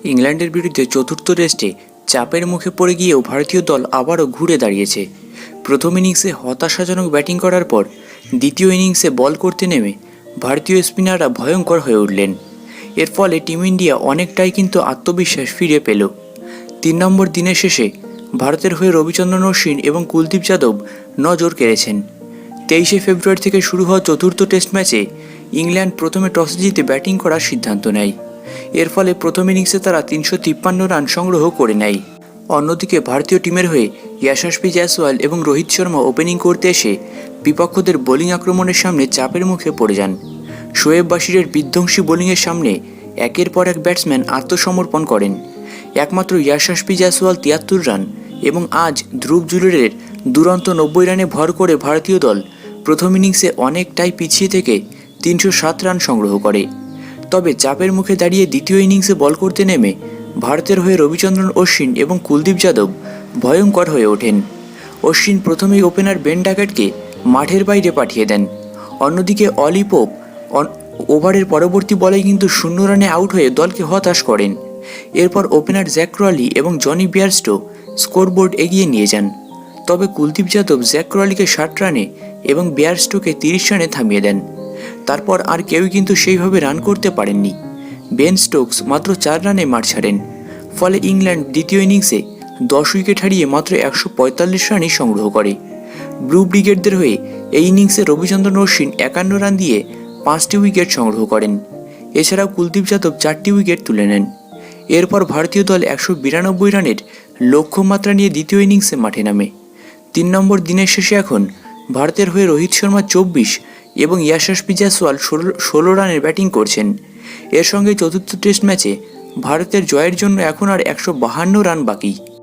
ইংল্যান্ডের বিরুদ্ধে চতুর্থ টেস্টে চাপের মুখে পড়ে গিয়েও ভারতীয় দল আবারও ঘুরে দাঁড়িয়েছে। প্রথম ইনিংসে হতাশাজনক ব্যাটিং করার পর দ্বিতীয় ইনিংসে বল করতে নেমে ভারতীয় স্পিনাররা ভয়ঙ্কর হয়ে উঠলেন। এর ফলে টিম ইন্ডিয়া অনেকটাই কিন্তু আত্মবিশ্বাস ফিরে পেল। 3 নম্বর দিনের শেষে ভারতের হয়ে রবিচন্দ্রন অশ্বিন এবং কুলদীপ যাদব নজর কেড়েছেন। 23শে ফেব্রুয়ারি থেকে শুরু হওয়া চতুর্থ টেস্ট ম্যাচে ইংল্যান্ড প্রথমে টস জিতে ব্যাটিং করার সিদ্ধান্ত নেয়। এর ফলে প্রথম ইনিংসে তারা 353 রান সংগ্রহ করে নেয়। অন্যদিকে ভারতীয় টিমের হয়ে ইয়াশাস্বী জয়সওয়াল এবং রোহিত শর্মা ওপেনিং করতে এসে বিপক্ষদের বোলিং আক্রমণের সামনে চাপের মুখে পড়ে যান। শোয়েব বাশিরের বিধ্বংসী বোলিংয়ের সামনে একের পর এক ব্যাটসম্যান আত্মসমর্পণ করেন। একমাত্র ইয়াশাস্বী জয়সওয়াল 73 রান এবং আজ ধ্রুব জুরেলের দুরন্ত 90 রানে ভর করে ভারতীয় দল প্রথম ইনিংসে অনেকটাই পিছিয়ে থেকে 307 রান সংগ্রহ করে। তবে চাপের মুখে দাঁড়িয়ে দ্বিতীয় ইনিংসে বল করতে নেমে ভারতের হয়ে রবিচন্দ্রন অশ্বিন এবং কুলদীপ যাদব ভয়ঙ্কর হয়ে ওঠেন। অশ্বিন প্রথমেই ওপেনার বেন ডাকেটকে মাঠের বাইরে পাঠিয়ে দেন। অন্যদিকে অলি পোপ ওভারের পরবর্তী বলেই কিন্তু 0 রানে আউট হয়ে দলকে হতাশ করেন। এরপর ওপেনার জ্যাক ক্রলি এবং জনি বিয়ারস্টো স্কোরবোর্ড এগিয়ে নিয়ে যান। তবে কুলদীপ যাদব জ্যাক ক্রলিকে 60 রানে এবং বিয়ারস্টোকে 30 রানে থামিয়ে দেন। তারপর আর কেউই কিন্তু সেইভাবে রান করতে পারেননি। বেন স্টোকস মাত্র 4 রানে মাঠ ছাড়েন। ফলে ইংল্যান্ড দ্বিতীয় ইনিংসে 10 উইকেট হারিয়ে মাত্র 145 রানই সংগ্রহ করে। ব্লু ব্রিগেডদের হয়ে এই ইনিংসে রবিচন্দ্রন অশ্বিন 51 রান দিয়ে 5টি উইকেট সংগ্রহ করেন। এছাড়াও কুলদীপ যাদব 4টি উইকেট তুলে নেন। এরপর ভারতীয় দল 192 রানের লক্ষ্যমাত্রা নিয়ে দ্বিতীয় ইনিংসে মাঠে নামে। 3 নম্বর দিনের শেষে এখন ভারতের হয়ে রোহিত শর্মা 24 এবং ইয়াশাস্বী জয়সওয়াল 16 রানের ব্যাটিং করছেন। এর সঙ্গে চতুর্থ টেস্ট ম্যাচে ভারতের জয়ের জন্য এখন আর 152 রান বাকি।